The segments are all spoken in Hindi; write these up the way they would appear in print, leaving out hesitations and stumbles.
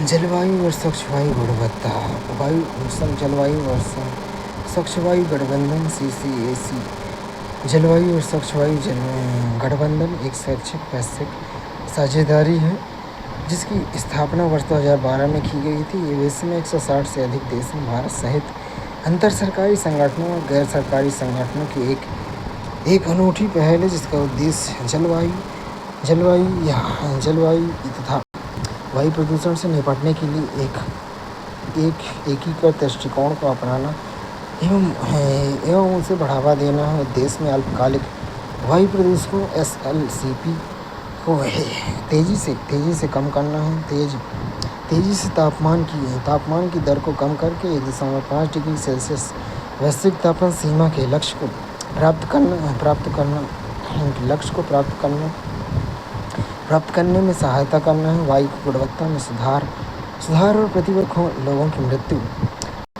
जलवायु और स्वच्छ वायु गुणवत्ता। जलवायु और स्वच्छ वायु गठबंधन CCAC। जलवायु और स्वच्छ वायु गठबंधन एक स्वैच्छिक वैश्विक साझेदारी है जिसकी स्थापना वर्ष 2012 में की गई थी। ये विश्व में 160 से अधिक देशों, भारत सहित अंतर सरकारी संगठनों और गैर सरकारी संगठनों की एक अनूठी पहल है जिसका उद्देश्य जलवायु तथा वायु प्रदूषण से निपटने के लिए एक एकीकृत दृष्टिकोण को अपनाना एवं उसे बढ़ावा देना है। देश में अल्पकालिक वायु प्रदूषण SLCP को तेजी से कम करना है। तेजी से तापमान की दर को कम करके 1.5 डिग्री सेल्सियस वैश्विक तापमान सीमा के लक्ष्य को प्राप्त करने में सहायता करना है। वायु की गुणवत्ता में सुधार और प्रतिवर्ष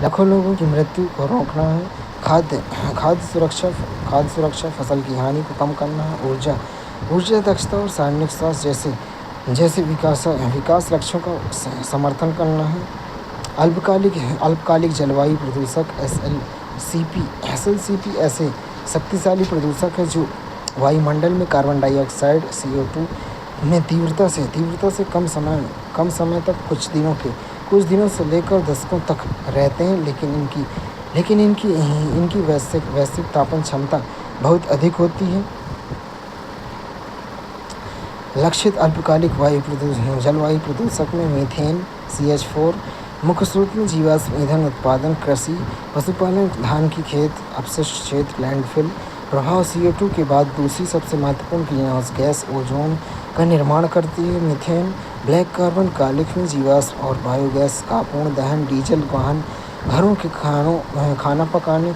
लाखों लोगों की मृत्यु को रोकना है। खाद्य सुरक्षा, फसल की हानि को कम करना है। ऊर्जा दक्षता और सार्वजनिक स्वास्थ्य जैसे विकास लक्ष्यों का समर्थन करना है। अल्पकालिक जलवायु प्रदूषक SLCP ऐसे शक्तिशाली प्रदूषक है जो वायुमंडल में कार्बन डाइऑक्साइड CO2 में तीव्रता से कम समय तक कुछ दिनों से लेकर दशकों तक रहते हैं, लेकिन इनकी वैश्विक तापन क्षमता बहुत अधिक होती है। लक्षित अल्पकालिक जलवायु प्रदूषक में मीथेन CH4 मुख्य स्रोत में जीवाश्म ईंधन उत्पादन, कृषि, पशुपालन, धान की खेत, अपशिष्ट क्षेत्र, लैंडफिल प्रभाव CO2 के बाद दूसरी सबसे महत्वपूर्ण ग्रीनहाउस गैस ओजोन का निर्माण करती है। मीथेन ब्लैक कार्बन कालिख में जीवाश्म और बायोगैस का पूर्ण दहन, डीजल वाहन, घरों के खाना पकाने,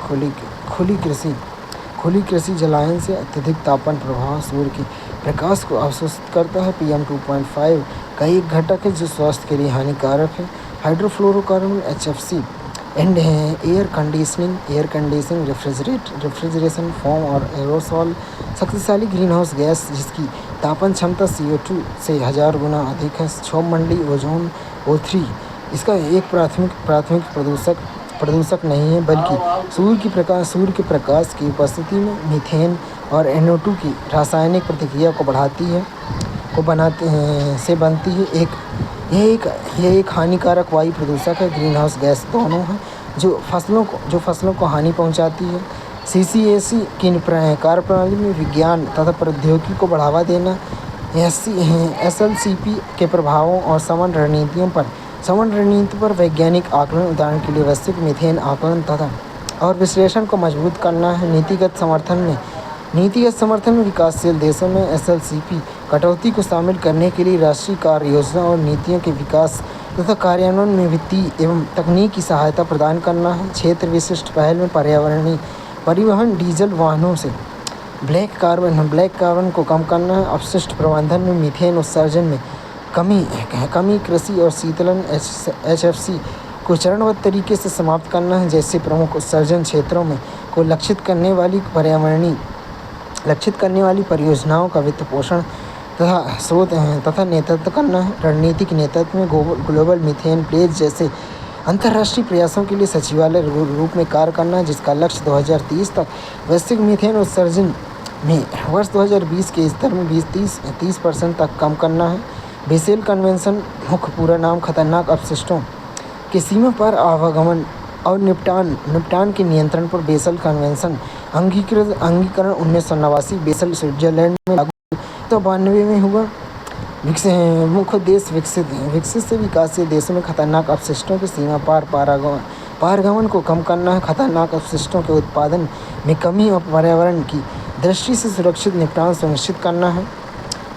खुली कृषि जलायन से अत्यधिक तापमान प्रभाव सूर्य के प्रकाश को अवशोषित करता है। PM 2.5 का एक घटक है जो स्वास्थ्य के लिए हानिकारक है। Hydrofluorocarbon HFC and air conditioning, refrigeration, foam और एरोसॉल शक्तिशाली ग्रीनहाउस गैस जिसकी तापन क्षमता CO2 से 1000 गुना अधिक है। क्षोभमंडलीय ओजोन O3 इसका एक प्राथमिक प्रदूषक नहीं है, बल्कि सूर्य के प्रकाश की उपस्थिति में मीथेन और NO2 की रासायनिक प्रतिक्रिया को बनती है। यह एक हानिकारक वायु प्रदूषक है। ग्रीनहाउस गैस दोनों है जो फसलों को हानि पहुंचाती है। CCAC की कार्यप्रणाली में विज्ञान तथा प्रौद्योगिकी को बढ़ावा देना, SLCP के प्रभावों और समन रणनीति पर वैज्ञानिक आकलन, उदाहरण के लिए वैश्विक मीथेन आकलन तथा और विश्लेषण को मजबूत करना है। नीतिगत समर्थन में विकासशील देशों में SLCP कटौती को शामिल करने के लिए राष्ट्रीय कार्य योजना और नीतियों के विकास तथा कार्यान्वयन में वित्तीय एवं तकनीकी सहायता प्रदान करना है। क्षेत्र विशिष्ट पहल में पर्यावरणीय परिवहन, डीजल वाहनों से ब्लैक कार्बन को कम करना है। अपशिष्ट प्रबंधन में मीथेन उत्सर्जन में कमी, कृषि और शीतलन HFC को चरणबद्ध तरीके से समाप्त करना है। जैसे प्रमुख उत्सर्जन क्षेत्रों में को लक्षित करने वाली परियोजनाओं का वित्त पोषण तथा नेतृत्व करना है। रणनीतिक नेतृत्व में ग्लोबल मीथेन प्लेज जैसे अंतर्राष्ट्रीय प्रयासों के लिए सचिवालय रूप में कार्य करना है, जिसका लक्ष्य 2030 तक वैश्विक मीथेन उत्सर्जन में वर्ष 2020 के स्तर में 30% तक कम करना है। बेसेल कन्वेंशन मुख्य पूरा नाम खतरनाक अपशिष्टों के सीमा पार आवागमन और निपटान के नियंत्रण पर बेसल कन्वेंशन अंगीकरण 1989 बेसल स्विट्जरलैंड में लागू 1992 में हुआ। मुख्य देश विकसित से विकासशील देशों में खतरनाक अपशिष्टों के सीमा पारगमन को कम करना है। खतरनाक अपशिष्टों के उत्पादन में कमी और पर्यावरण की दृष्टि से सुरक्षित निपटान सुनिश्चित करना है।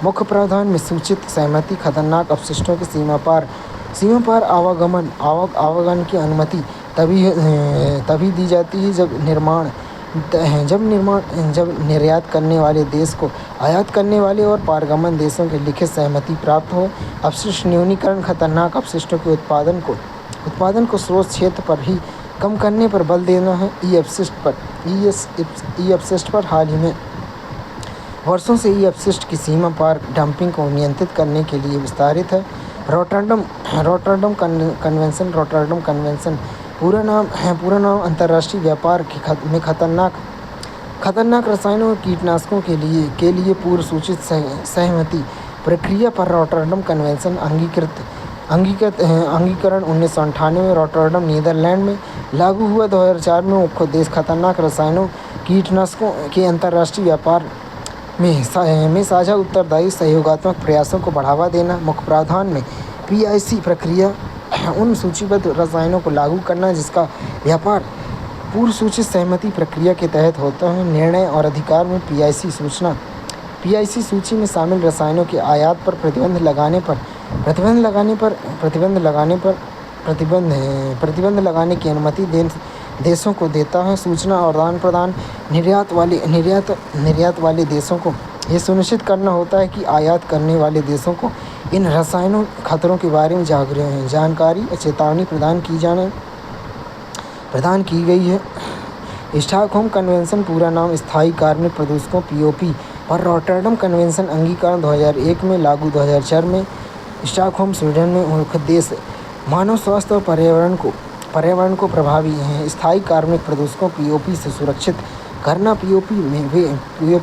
मुख्य प्रावधान में सूचित सहमति खतरनाक अपशिष्टों के सीमा पार आवागमन की अनुमति तभी दी जाती है जब निर्यात करने वाले देश को आयात करने वाले और पारगमन देशों के लिखित सहमति प्राप्त हो। अपशिष्ट न्यूनीकरण खतरनाक अपशिष्टों के उत्पादन को स्रोत क्षेत्र पर ही कम करने पर बल देना है। ई-अपशिष्ट पर हाल ही में वर्षों से ई-अपशिष्ट की सीमा पार डंपिंग को नियंत्रित करने के लिए विस्तारित है। रॉटरडम रॉटरडम कन्वेंशन पूरा नाम अंतर्राष्ट्रीय व्यापार में खतरनाक रसायनों और कीटनाशकों के लिए पूर्व सूचित सहमति प्रक्रिया पर रॉटरडम कन्वेंशन अंगीकरण 1998 में रॉटरडम नीदरलैंड में लागू हुआ। 2004 में मुख्य उद्देश्य खतरनाक रसायनों कीटनाशकों के अंतर्राष्ट्रीय व्यापार में साझा उत्तरदायी सहयोगात्मक प्रयासों को बढ़ावा देना। मुख्य प्रावधान में PIC प्रक्रिया उन सूचीबद्ध रसायनों को लागू करना जिसका व्यापार पूर्व सूचित सहमति प्रक्रिया के तहत होता है। निर्णय और अधिकार में PIC सूची में शामिल रसायनों के आयात पर प्रतिबंध लगाने की अनुमति देशों को देता है। सूचना और आदान प्रदान निर्यात वाले देशों को यह सुनिश्चित करना होता है कि आयात करने वाले देशों को इन रसायनों खतरों के बारे में जानकारी और चेतावनी प्रदान की गई है। स्टॉकहोम कन्वेंशन पूरा नाम स्थायी कार्बनिक प्रदूषकों POP पर रॉटरडम कन्वेंशन अंगीकरण 2001 में लागू। 2004 में स्टॉकहोम स्वीडन में मुख्य उद्देश्य मानव स्वास्थ्य और पर्यावरण को प्रभावी हैं स्थायी कार्बनिक प्रदूषकों POP से सुरक्षित करना। POP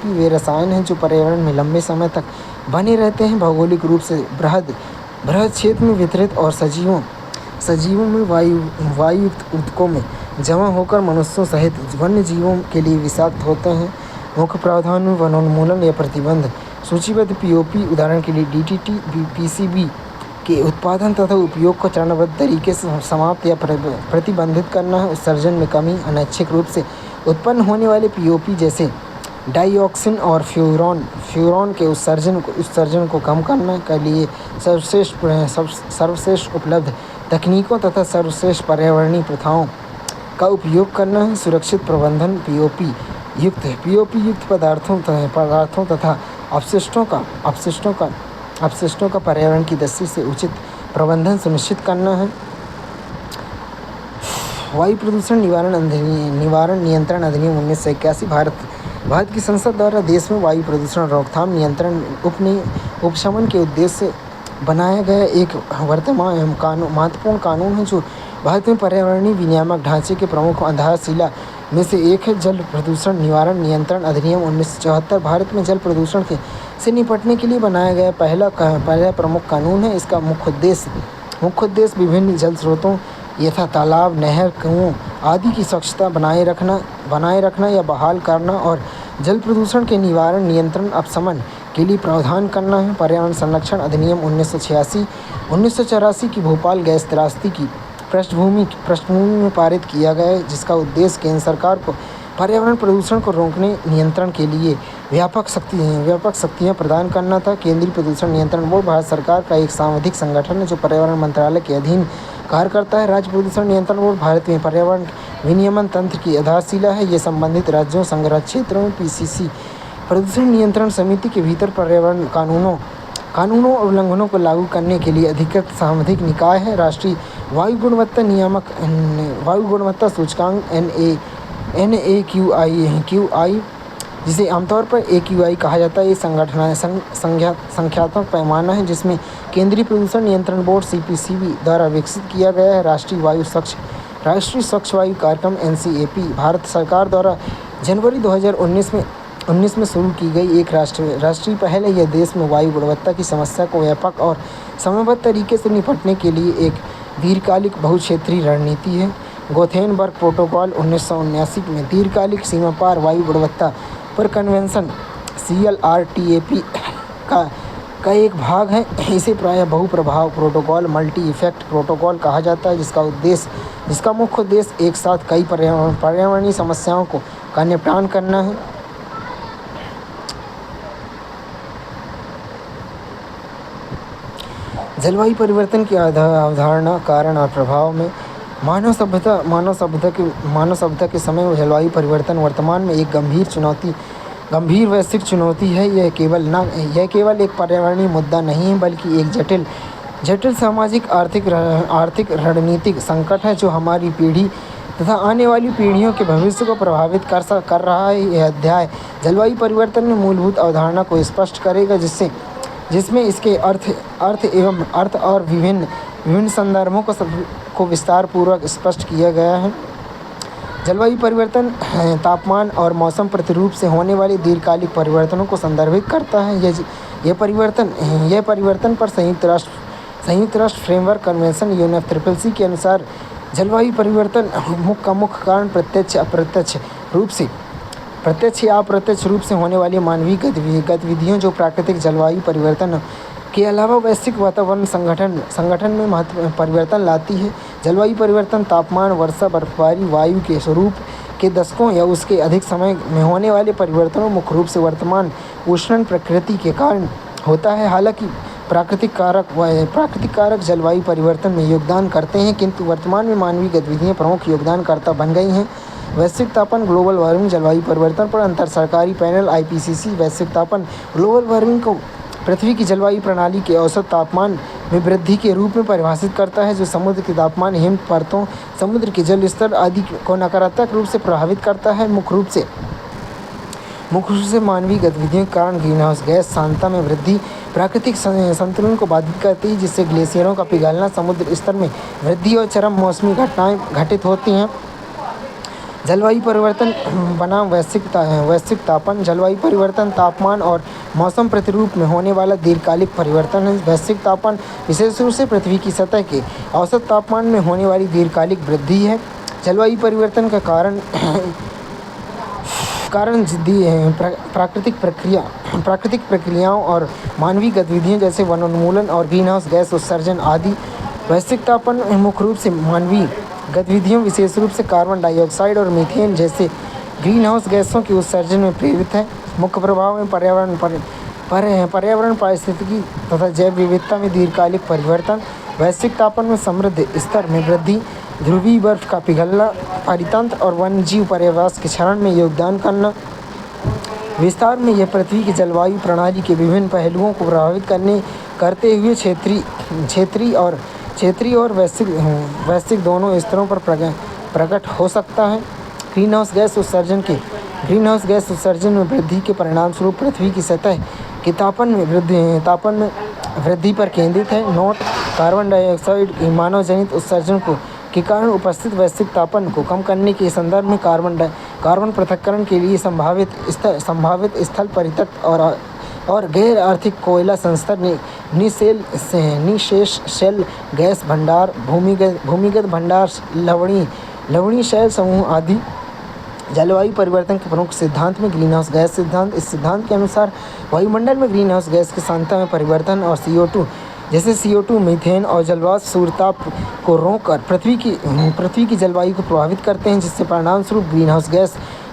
वे रसायन हैं जो पर्यावरण में लंबे समय तक बने रहते हैं, भौगोलिक रूप से बृहद क्षेत्र में वितरित और सजीवों में वायुयुक्त ऊतकों में जमा होकर मनुष्यों सहित वन्य जीवों के लिए विषाक्त होते हैं। मुख्य प्रावधान में वनोन्मूलन या प्रतिबंध सूचीबद्ध POP उदाहरण के लिए DDT PCB के उत्पादन तथा उपयोग को चरणबद्ध तरीके से समाप्त या प्रतिबंधित करना है। उत्सर्जन में कमी अनैच्छिक रूप से उत्पन्न होने वाले POP जैसे डाइऑक्सिन और फ्यूरॉन के उत्सर्जन को कम करने के लिए सर्वश्रेष्ठ उपलब्ध तकनीकों तथा सर्वश्रेष्ठ पर्यावरणीय प्रथाओं का उपयोग करना है। सुरक्षित प्रबंधन POP युक्त पदार्थों तथा अपशिष्टों का पर्यावरण की दृष्टि से उचित प्रबंधन सुनिश्चित करना है। वायु प्रदूषण निवारण नियंत्रण अधिनियम 1981 भारत की संसद द्वारा देश में वायु प्रदूषण रोकथाम नियंत्रण उपशमन के उद्देश्य से बनाया गया एक महत्वपूर्ण कानून है जो भारत में पर्यावरणीय विनियामक ढांचे के प्रमुख आधारशिला में से एक है। जल प्रदूषण निवारण नियंत्रण अधिनियम 1974 भारत में जल प्रदूषण से निपटने के लिए बनाया गया पहला प्रमुख कानून है। इसका मुख्य उद्देश्य विभिन्न जल स्रोतों यथा तालाब, नहर, कुओं आदि की स्वच्छता बनाए रखना या बहाल करना और जल प्रदूषण के निवारण नियंत्रण अपशमन के लिए प्रावधान करना है। पर्यावरण संरक्षण अधिनियम 1984 की भोपाल गैस त्रासदी की पृष्ठभूमि में पारित किया गया है जिसका उद्देश्य केंद्र सरकार को पर्यावरण प्रदूषण को रोकने नियंत्रण के लिए व्यापक शक्तियाँ प्रदान करना था। केंद्रीय प्रदूषण नियंत्रण बोर्ड भारत सरकार का एक सांविधिक संगठन है जो पर्यावरण मंत्रालय के अधीन कार्य करता है। राज्य प्रदूषण नियंत्रण बोर्ड भारत में पर्यावरण विनियमन तंत्र की आधारशिला है। ये संबंधित राज्यों संग्रह क्षेत्रों में PCC प्रदूषण नियंत्रण समिति के भीतर पर्यावरण कानूनों और उल्लंघनों को लागू करने के लिए अधिकृत सांविधिक निकाय है। राष्ट्रीय वायु गुणवत्ता सूचकांक NAQI जिसे आमतौर पर AQI कहा जाता है, ये संख्यात्मक पैमाना है जिसमें केंद्रीय प्रदूषण नियंत्रण बोर्ड CPCB द्वारा विकसित किया गया है। राष्ट्रीय स्वच्छ वायु कार्यक्रम NCAP भारत सरकार द्वारा जनवरी 2019 में शुरू की गई एक राष्ट्रीय पहल है। यह देश में वायु गुणवत्ता की समस्या को व्यापक और समयबद्ध तरीके से निपटने के लिए एक दीर्घकालिक बहुक्षेत्रीय रणनीति है। गोथेनबर्ग प्रोटोकॉल 1979 में दीर्घकालिक सीमा पार वायु गुणवत्ता पर कन्वेंशन CLRTAP का एक भाग है। इसे प्रायः बहुप्रभाव प्रोटोकॉल मल्टी इफेक्ट प्रोटोकॉल कहा जाता है जिसका मुख्य उद्देश्य एक साथ कई पर्यावरणीय समस्याओं का निपटान करना है। जलवायु परिवर्तन की अवधारणा, कारण और प्रभाव में मानव सभ्यता के समय में जलवायु परिवर्तन वर्तमान में एक गंभीर वैश्विक चुनौती है। यह केवल एक पर्यावरणीय मुद्दा नहीं है बल्कि एक जटिल सामाजिक आर्थिक रणनीतिक संकट है जो हमारी पीढ़ी तथा आने वाली पीढ़ियों के भविष्य को प्रभावित कर रहा है। यह अध्याय जलवायु परिवर्तन में मूलभूत अवधारणा को स्पष्ट करेगा जिसमें इसके अर्थ और विभिन्न विभिन्न संदर्भों को विस्तार पूर्वक स्पष्ट किया गया है। जलवायु परिवर्तन तापमान और मौसम प्रतिरूप से होने वाले दीर्घकालिक परिवर्तनों को संदर्भित करता है। यह परिवर्तन पर संयुक्त राष्ट्र फ्रेमवर्क कन्वेंशन UNFCCC के अनुसार जलवायु परिवर्तन का मुख्य कारण प्रत्यक्ष या अप्रत्यक्ष रूप से होने वाली मानवीय गतिविधियों जो प्राकृतिक जलवायु परिवर्तन के अलावा वैश्विक वातावरण संगठन में महत्वपूर्ण परिवर्तन लाती है। जलवायु परिवर्तन तापमान, वर्षा, बर्फबारी, वायु के स्वरूप के दशकों या उसके अधिक समय में होने वाले परिवर्तनों मुख्य रूप से वर्तमान उष्णन प्रकृति के कारण होता है। हालांकि प्राकृतिक कारक जलवायु परिवर्तन में योगदान करते हैं, किंतु वर्तमान में मानवीय गतिविधियाँ प्रमुख योगदानकर्ता बन गई हैं। वैश्विक तापन, ग्लोबल वार्मिंग, जलवायु परिवर्तन पर अंतर सरकारी पैनल IPCC वैश्विक तापन ग्लोबल वार्मिंग को पृथ्वी की जलवायु प्रणाली के औसत तापमान में वृद्धि के रूप में परिभाषित करता है, जो समुद्र के तापमान, हिम परतों, समुद्र के जल स्तर आदि को नकारात्मक रूप से प्रभावित करता है। मुख्य रूप से मानवीय गतिविधियों के कारण ग्रीनहाउस गैस सांद्रता में वृद्धि प्राकृतिक संतुलन को बाधित करती है, जिससे ग्लेशियरों का पिघलना, समुद्र स्तर में वृद्धि और चरम मौसमी घटनाएं घटित होती हैं। जलवायु परिवर्तन बनाम वैश्विक तापन। जलवायु परिवर्तन तापमान और मौसम प्रतिरूप में होने वाला दीर्घकालिक परिवर्तन है। वैश्विक तापन विशेष रूप से पृथ्वी की सतह के औसत तापमान में होने वाली दीर्घकालिक वृद्धि है। जलवायु परिवर्तन का कारण प्राकृतिक प्रक्रियाओं और मानवीय गतिविधियों जैसे वनोन्मूलन और ग्रीनहाउस गैस उत्सर्जन आदि। वैश्विक तापन मुख्य रूप से मानवीय गतिविधियों, विशेष रूप से कार्बन डाइऑक्साइड और मीथेन जैसे ग्रीनहाउस गैसों के उत्सर्जन में प्रेरित है। मुख्य प्रभाव में पर्यावरण पारिस्थितिकी तथा जैव विविधता में दीर्घकालिक परिवर्तन, वैश्विक तापन में समृद्ध स्तर में वृद्धि, ध्रुवीय बर्फ का पिघलना, परितंत्र और वन्यजीव पर्यावरण के क्षरण में योगदान करना। विस्तार में यह पृथ्वी की जलवायु प्रणाली के विभिन्न पहलुओं को प्रभावित करते हुए क्षेत्रीय और वैश्विक दोनों स्तरों पर प्रकट हो सकता है। ग्रीनहाउस गैस उत्सर्जन में वृद्धि के परिणामस्वरूप पृथ्वी की सतह के तापमान में वृद्धि पर केंद्रित है। नोट: कार्बन डाइऑक्साइड के मानवजनित उत्सर्जन के कारण उपस्थित वैश्विक तापमान को कम करने के संदर्भ में कार्बन पृथक्करण के लिए संभावित स्थल परितंत्र और गैर आर्थिक कोयला संस्तर, निःशेष शेल गैस भंडार, भूमिगत भंडार, लवणीय शैल समूह आदि। जलवायु परिवर्तन के प्रमुख सिद्धांत में ग्रीनहाउस गैस सिद्धांत। इस सिद्धांत के अनुसार वायुमंडल में ग्रीनहाउस गैस की सांद्रता में परिवर्तन और CO2, मीथेन और जलवाष्प सूर्यताप को रोककर पृथ्वी की जलवायु को प्रभावित करते हैं, जिससे परिणामस्वरूप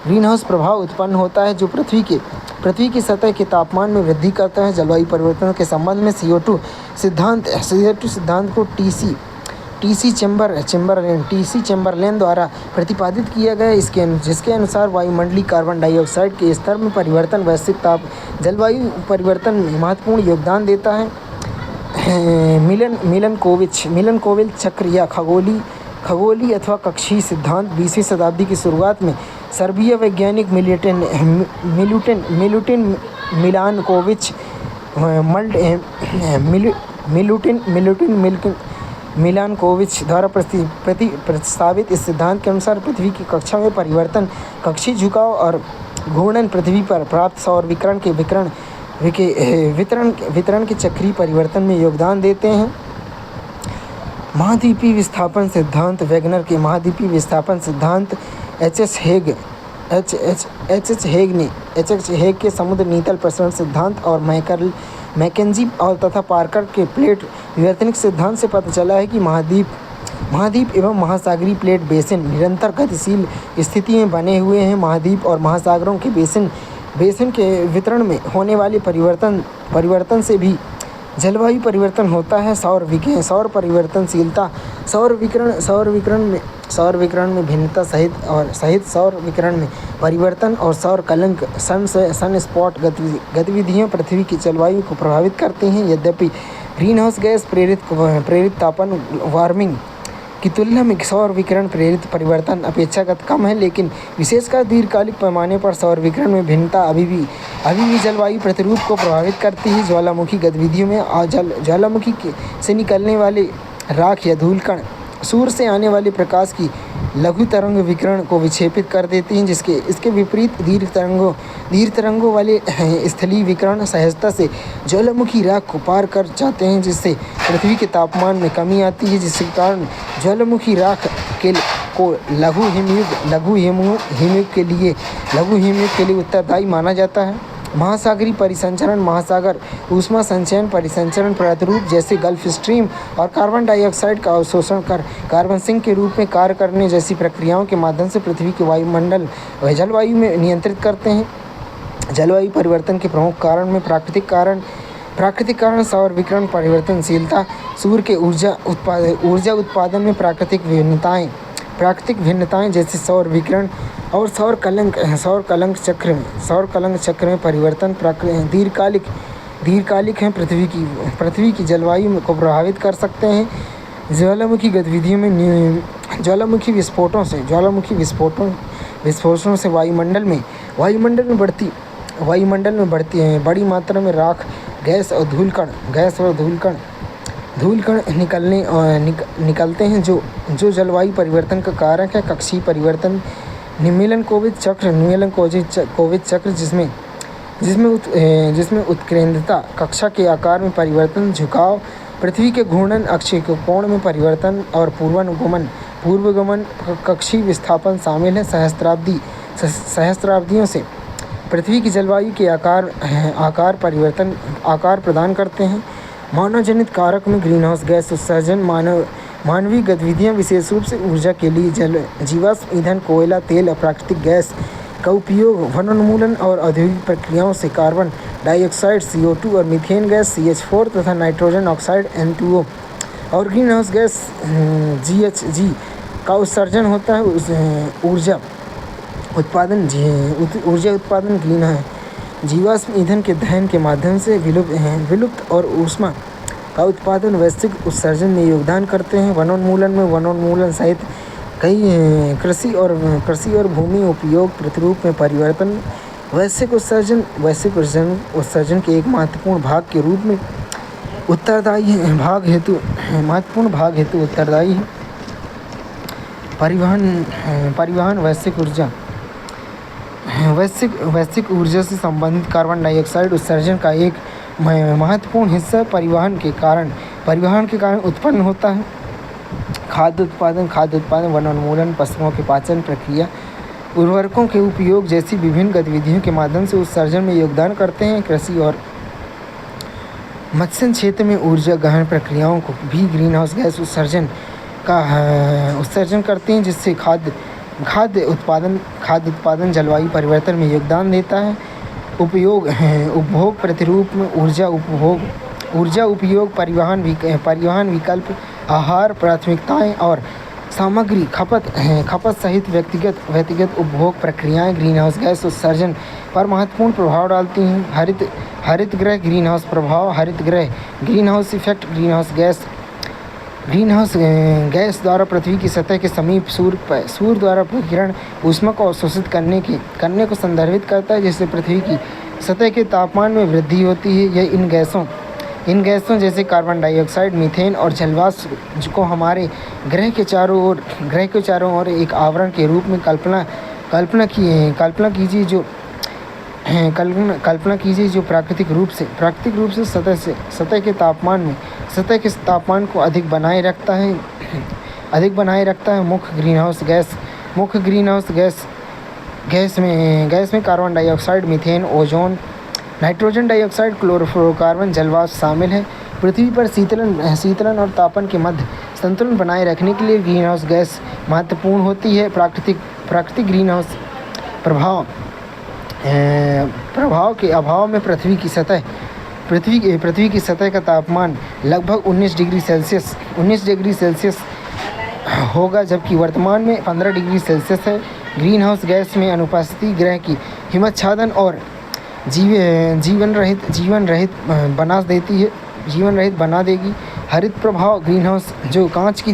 ग्रीनहाउस प्रभाव उत्पन्न होता है, जो पृथ्वी की सतह के तापमान में वृद्धि करता है। जलवायु परिवर्तन के संबंध में CO2 सिद्धांत को TC चैम्बरलेन द्वारा प्रतिपादित किया गया, जिसके अनुसार वायुमंडलीय कार्बन डाइऑक्साइड के स्तर में परिवर्तन वैश्विक जलवायु परिवर्तन में महत्वपूर्ण योगदान देता है। मिलनकोविच चक्र या खगोलीय अथवा कक्षीय सिद्धांत 20वीं शताब्दी की शुरुआत में सर्बिया वैज्ञानिक मिलुटिन मिलानकोविच द्वारा प्रस्तावित इस सिद्धांत के अनुसार पृथ्वी की कक्षा में परिवर्तन, कक्षीय झुकाव और घूर्णन पृथ्वी पर प्राप्त सौर विकिरण के वितरण के चक्रीय परिवर्तन में योगदान देते हैं। महाद्वीपीय विस्थापन सिद्धांत। वैगनर के महाद्वीपीय विस्थापन सिद्धांत, H.H. हेग के समुद्र नीतल प्रसरण सिद्धांत और मैकेंजी और तथा पार्कर के प्लेट विवर्तनिक सिद्धांत से पता चला है कि महाद्वीप एवं महासागरीय प्लेट बेसिन निरंतर गतिशील स्थिति में बने हुए हैं। महाद्वीप और महासागरों के बेसिन के वितरण में होने वाले परिवर्तन से भी जलवायु परिवर्तन होता है। सौर परिवर्तनशीलता, सौर विकिरण में भिन्नता सहित सौर विकिरण में परिवर्तन और सौर कलंक सनस्पॉट गतिविधियां पृथ्वी की जलवायु को प्रभावित करती हैं। यद्यपि ग्रीनहाउस गैस प्रेरित तापन वार्मिंग की तुलना में सौर विकिरण प्रेरित परिवर्तन अपेक्षाकृत कम है, लेकिन विशेषकर दीर्घकालिक पैमाने पर सौर विकिरण में भिन्नता अभी भी जलवायु प्रतिरूप को प्रभावित करती है। ज्वालामुखी गतिविधियों में ज्वालामुखी से निकलने वाले राख या धूलकण सूर्य से आने वाले प्रकाश की लघु तरंग विकिरण को विक्षेपित कर देती हैं, इसके विपरीत दीर्घ तरंगों वाले स्थलीय विकिरण सहजता से ज्वालामुखी राख को पार कर जाते हैं, जिससे पृथ्वी के तापमान में कमी आती है, जिसके कारण ज्वालामुखी राख को लघु हिमयुग के लिए उत्तरदायी माना जाता है। महासागरीय परिसंचरण महासागर ऊष्मा संचयन परिसंचरण प्रतिरूप जैसे गल्फ स्ट्रीम और कार्बन डाइऑक्साइड का अवशोषण कर कार्बन सिंक के रूप में कार्य करने जैसी प्रक्रियाओं के माध्यम से पृथ्वी के वायुमंडल व जलवायु में नियंत्रित करते हैं। जलवायु परिवर्तन के प्रमुख कारण में प्राकृतिक कारण सौर विकिरण परिवर्तनशीलता, सूर्य के ऊर्जा उत्पादन में प्राकृतिक भिन्नताएं जैसे सौर विकिरण और सौर कलंक चक्र में परिवर्तन दीर्घकालिक हैं, पृथ्वी की जलवायु को प्रभावित कर सकते हैं। ज्वालामुखी गतिविधियों में ज्वालामुखी विस्फोटों से वायुमंडल में बड़ी मात्रा में राख, गैस और धूलकण निकलते हैं, जो जलवायु परिवर्तन का कारक है। कक्षीय परिवर्तन मिलेनकोविच चक्र जिसमें उत्केंद्रता, कक्षा के आकार में परिवर्तन, झुकाव, पृथ्वी के घूर्णन अक्ष के कोण में परिवर्तन और पूर्वगमन कक्षीय विस्थापन शामिल है। सहस्त्राब्दियों से पृथ्वी की जलवायु के आकार प्रदान करते हैं। मानव जनित कारक में ग्रीनहाउस गैस उत्सर्जन, मानवीय गतिविधियां विशेष रूप से ऊर्जा के लिए जीवाश्म ईंधन, कोयला, तेल और प्राकृतिक गैस का उपयोग, वनोन्मूलन और औद्योगिक प्रक्रियाओं से कार्बन डाइऑक्साइड CO2 और मीथेन गैस CH4 तथा नाइट्रोजन ऑक्साइड N2O और ग्रीनहाउस गैस GHG का उत्सर्जन होता है। ऊर्जा उत्पादन जीवाश्म ईंधन के दहन के माध्यम से विलुप्त और ऊष्मा का उत्पादन वैश्विक उत्सर्जन में योगदान करते हैं। वनोन्मूलन सहित कई कृषि और भूमि उपयोग प्रतिरूप में परिवर्तन वैश्विक उत्सर्जन के एक महत्वपूर्ण भाग के रूप में उत्तरदायी है। परिवहन वैश्विक ऊर्जा से संबंधित कार्बन डाइऑक्साइड उत्सर्जन का एक महत्वपूर्ण हिस्सा परिवहन के कारण उत्पन्न होता है। खाद्य उत्पादन, वनोन्मूलन, पशुओं के पाचन प्रक्रिया, उर्वरकों के उपयोग जैसी विभिन्न गतिविधियों के माध्यम से उत्सर्जन में योगदान करते हैं। कृषि और मत्स्य क्षेत्र में ऊर्जा गहन प्रक्रियाओं को भी ग्रीनहाउस गैस उत्सर्जन करते हैं, जिससे खाद्य उत्पादन जलवायु परिवर्तन में योगदान देता है। उपभोग प्रतिरूप में ऊर्जा उपयोग, परिवहन विकल्प, आहार प्राथमिकताएं और सामग्री खपत सहित व्यक्तिगत उपभोग प्रक्रियाएं ग्रीनहाउस गैस उत्सर्जन पर महत्वपूर्ण प्रभाव डालती हैं। हरितगृह ग्रीनहाउस प्रभाव, ग्रीनहाउस इफेक्ट, ग्रीनहाउस गैस द्वारा पृथ्वी की सतह के समीप सूर्य द्वारा विकिरण ऊष्मा को अवशोषित करने को संदर्भित करता है, जिससे पृथ्वी की सतह के तापमान में वृद्धि होती है। यह इन गैसों जैसे कार्बन डाइऑक्साइड, मीथेन और जलवाष्प को हमारे ग्रह के चारों ओर एक आवरण के रूप में कल्पना कीजिए जो प्राकृतिक रूप से सतह के तापमान को अधिक बनाए रखता है। मुख्य ग्रीनहाउस गैस में carbon dioxide, methane, ozone, nitrogen dioxide, chlorofluorocarbon, जलवाष्प शामिल है। पृथ्वी पर शीतलन और तापन के मध्य संतुलन बनाए रखने के लिए ग्रीनहाउस गैस महत्वपूर्ण होती है। प्राकृतिक ग्रीनहाउस प्रभाव के अभाव में पृथ्वी की सतह का तापमान लगभग 19 डिग्री सेल्सियस होगा, जबकि वर्तमान में 15 डिग्री सेल्सियस है। ग्रीनहाउस गैस में अनुपस्थिति ग्रह की हिमच्छादन और जीवन रहित बना देगी। हरित प्रभाव ग्रीन हाउस जो कांच की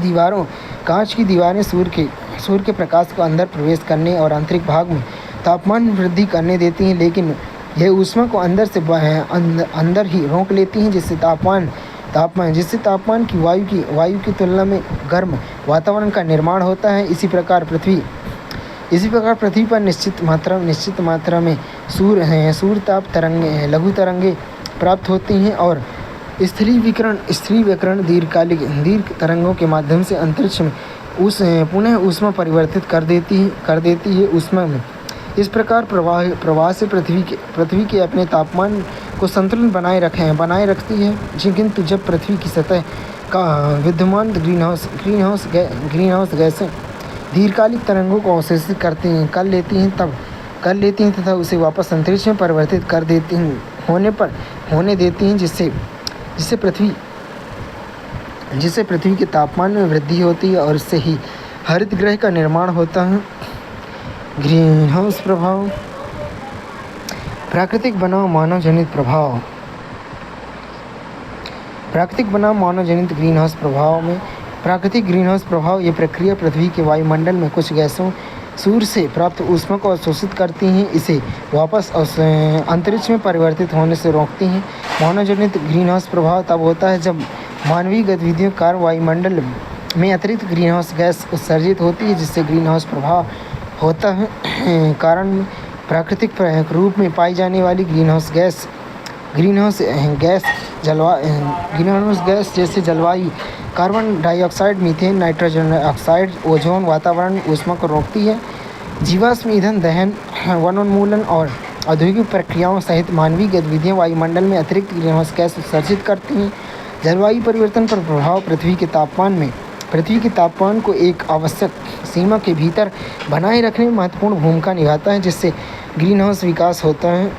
दीवारें सूर्य के प्रकाश को अंदर प्रवेश करने और आंतरिक भाग में तापमान में वृद्धि करने देती हैं, लेकिन यह ऊष्मा को अंदर से अंदर ही रोक लेती हैं, जिससे तापमान की वायु की तुलना में गर्म वातावरण का निर्माण होता है। इसी प्रकार पृथ्वी पर निश्चित मात्रा में सूर्य ताप लघु तरंगे प्राप्त होती हैं और स्थिरीकरण दीर्घ तरंगों के माध्यम से अंतरिक्ष में पुनः ऊष्मा परिवर्तित कर देती है ऊष्मा में। इस प्रकार प्रवाह से पृथ्वी के अपने तापमान को संतुलन बनाए रखती है। किंतु जब पृथ्वी की सतह का विद्यमान ग्रीन हाउस गैसें दीर्घकालिक तरंगों को अवशोषित कर लेती हैं तथा उसे वापस अंतरिक्ष में परिवर्तित कर होने देती हैं, जिससे पृथ्वी के तापमान में वृद्धि होती है और इससे ही हरित गृह का निर्माण होता है। ग्रीन हाउस प्रभाव। प्राकृतिक बनाम मानव जनित ग्रीन हाउस प्रभाव में प्राकृतिक ग्रीन हाउस प्रभाव ये प्रक्रिया पृथ्वी के वायुमंडल में कुछ गैसों सूर्य से प्राप्त ऊष्मा को अवशोषित करती हैं, इसे वापस अंतरिक्ष में परिवर्तित होने से रोकती हैं। मानव जनित ग्रीन हाउस प्रभाव तब होता है जब मानवीय गतिविधियों के कारण वायुमंडल में अतिरिक्त ग्रीन हाउस गैस उत्सर्जित होती है, जिससे ग्रीन हाउस प्रभाव होता है। कारण प्राकृतिक रूप में पाई जाने वाली ग्रीन हाउस गैस जैसे जलवायु, carbon dioxide, methane, nitrogen oxide, ozone वातावरण में ऊष्मा को रोकती है। जीवाश्म ईंधन दहन, वनोन्मूलन और औद्योगिक प्रक्रियाओं सहित मानवीय गतिविधियां वायुमंडल में अतिरिक्त ग्रीन हाउस गैस उत्सर्जित करती हैं। जलवायु परिवर्तन पर प्रभाव पृथ्वी के तापमान को एक आवश्यक सीमा के भीतर बनाए रखने में महत्वपूर्ण भूमिका निभाता है, जिससे ग्रीन हाउस विकास होता है,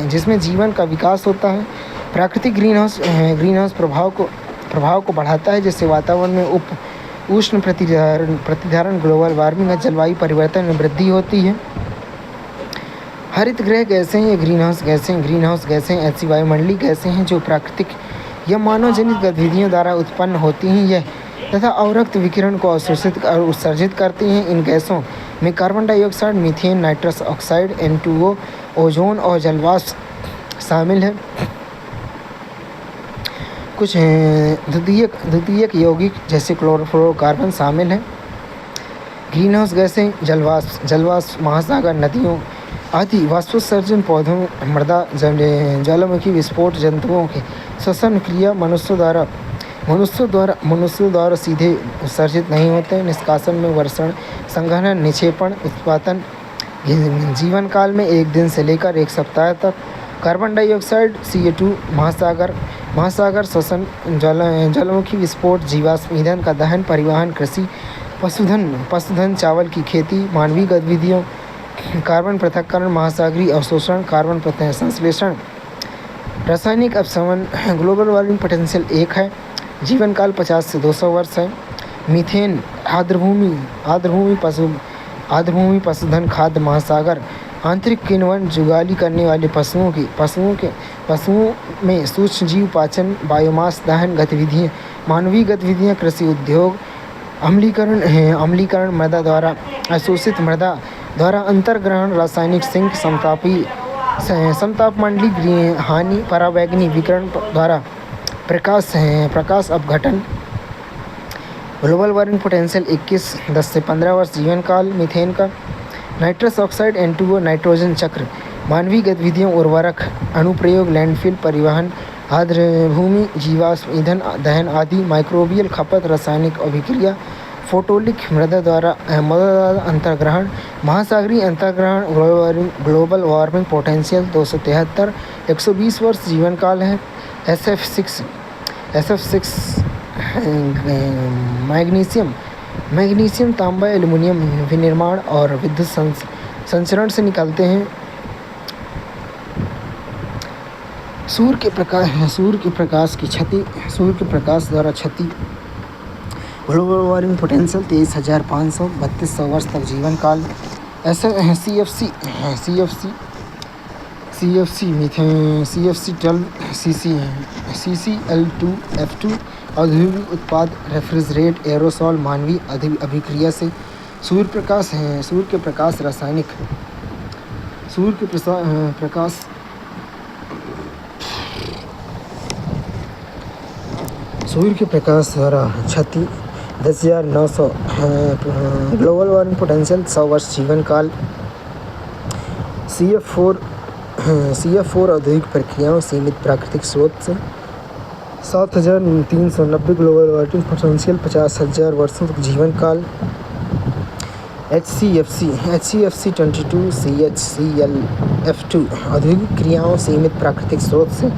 जिसमें जीवन का विकास होता है। प्राकृतिक ग्रीन हाउस प्रभाव को बढ़ाता है, जिससे वातावरण में उष्ण प्रतिधारण, ग्लोबल वार्मिंग और जलवायु परिवर्तन में वृद्धि होती है। हरित गृह गैसें या ग्रीन हाउस गैसें ऐसी वायुमंडलीय गैसें हैं जो प्राकृतिक या मानव जनित गतिविधियों द्वारा उत्पन्न होती हैं यह तथा अवरक्त विकिरण को अवशोषित और उत्सर्जित करती हैं। इन गैसों में carbon dioxide, methane, nitrous oxide, N2O, ozone और जलवाष्प शामिल हैं। कुछ द्वितीयक यौगिक जैसे क्लोरोफ्लोरोकार्बन शामिल हैं। ग्रीन हाउस गैसें जलवाष्प, महासागर, नदियों आदि वाष्पोत्सर्जन, पौधों, मृदा, ज्वालामुखी विस्फोट, जंतुओं की श्वसन क्रिया मनुष्यों द्वारा सीधे उत्सर्जित नहीं होते। निष्कासन में वर्षण, संघनन, निक्षेपण, उत्पादन जीवन काल में 1 दिन से लेकर 1 सप्ताह तक। कार्बन डाइऑक्साइड, CO2, महासागर श्वसन, ज्वालामुखी विस्फोट, जीवाश्म ईंधन का दहन, परिवहन, कृषि, पशुधन, चावल की खेती, मानवीय गतिविधियों, कार्बन पृथक्करण, महासागरीय अवशोषण, कार्बन संश्लेषण, रासायनिक अपशमन। ग्लोबल वार्मिंग पोटेंशियल 1 है। जीवन काल 50 से 200 वर्ष है। मीथेन, आर्द्रभूमि, पशुधन, खाद्य, महासागर, आंतरिक किण्वन, जुगाली करने वाले पशुओं में सूक्ष्म जीव, पाचन, बायोमास दहन गतिविधियाँ, मानवीय गतिविधियाँ, कृषि उद्योग, अम्लीकरण, मृदा द्वारा अवशोषित, मृदा द्वारा अंतर्ग्रहण, रासायनिक सिंक, समतापमंडलीय हानि, पराबैंगनी विकिरण द्वारा प्रकाश अपघटन। ग्लोबल वार्मिंग पोटेंशियल 21, 10 से 15 वर्ष जीवन काल। मीथेन का, नाइट्रस ऑक्साइड, N2O, नाइट्रोजन चक्र, मानवीय गतिविधियों, उर्वरक अनुप्रयोग, लैंडफिल, परिवहन, आर्द्रभूमि, जीवाश्म ईंधन दहन आदि, माइक्रोबियल खपत, रासायनिक अभिक्रिया, फोटोलिक, मृदा द्वारा अंतर्ग्रहण, महासागरीय अंतर्ग्रहण। ग्लोबल वार्मिंग पोटेंशियल 273, 120 वर्ष जीवन काल है। SF6 मैग्नीशियम, तांबा, एल्युमिनियम विनिर्माण और विद्युत संचरण से निकलते हैं। सूर्य के प्रकाश द्वारा क्षति। ग्लोबल वार्मिंग पोटेंशियल 23,500, 3200 वर्ष तक जीवन काल। CFC methane, CFC12, CCl2, F2, औद्योगिक उत्पाद, रेफ्रिजरेट, एरोसोल, मानवीय अभिक्रिया से सूर्य प्रकाश है। सूर्य के प्रकाश रासायनिक सूर्य के प्रकाश सूर्य के प्रकाश द्वारा क्षति 10,900 ग्लोबल वार्मिंग पोटेंशियल 100 वर्ष जीवन काल। CF4 औद्योगिक प्रक्रियाओं सीमित प्राकृतिक स्रोत से 7,390 ग्लोबल वार्मिंग पोटेंशियल 50,000 वर्षों तक जीवन काल। HCFC 22 CHClF2 औद्योगिक क्रियाओं सीमित प्राकृतिक स्रोत से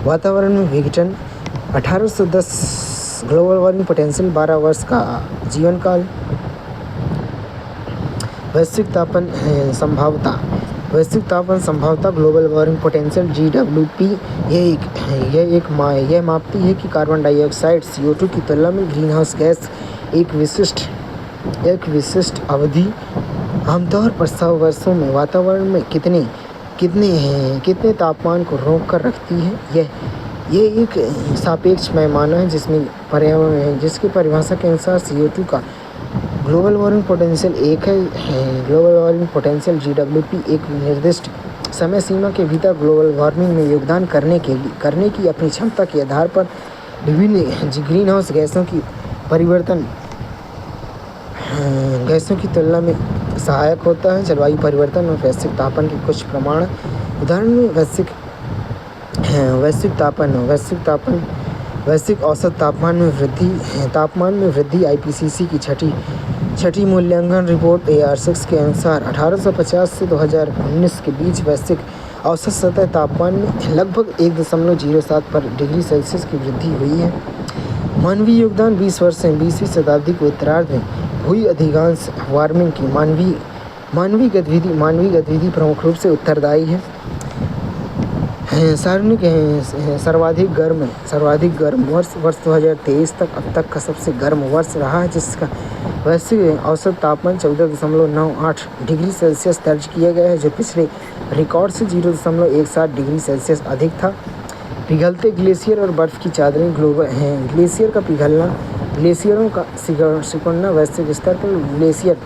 वातावरण में विघटन 1810 ग्लोबल वार्मिंग पोटेंशियल 12 वर्ष का जीवन काल। वैश्विक तापन संभावता ग्लोबल वार्मिंग पोटेंशियल GWP यह मापती है कि कार्बन डाइऑक्साइड CO2 की तुलना में ग्रीन हाउस गैस एक विशिष्ट अवधि आमतौर पर 100 वर्षों में वातावरण में कितने तापमान को रोक कर रखती है। यह एक सापेक्ष पैमाना है जिसकी परिभाषा के अनुसार CO2 का global warming potential global warming potential GWP एक निर्दिष्ट समय सीमा के भीतर ग्लोबल वार्मिंग में योगदान करने की अपनी क्षमता के आधार पर विभिन्न ग्रीन हाउस गैसों की तुलना में सहायक होता है। जलवायु परिवर्तन और वैश्विक तापन के कुछ प्रमाण उदाहरण में वैश्विक औसत तापमान में वृद्धि IPCC की छठी मूल्यांकन रिपोर्ट AR6 के अनुसार 1850 से 2019 के बीच वैश्विक औसत सतह तापमान में लगभग 1.07 पर डिग्री सेल्सियस की वृद्धि हुई है। मानवीय योगदान 20 वर्ष से 20वीं शताब्दी के उत्तरार्ध में हुई अधिकांश वार्मिंग की मानवीय गतिविधि प्रमुख रूप से उत्तरदायी है। सर्वाधिक गर्म वर्ष 2023 तक अब तक का सबसे गर्म वर्ष रहा है, जिसका वैश्विक औसत तापमान 14.98 डिग्री सेल्सियस दर्ज किया गया है, जो पिछले रिकॉर्ड से 0.17 डिग्री सेल्सियस अधिक था। पिघलते ग्लेशियर और बर्फ़ की चादरें ग्लोबल हैं। ग्लेशियरों का सिकुड़ना वैश्विक स्तर पर ग्लेशियर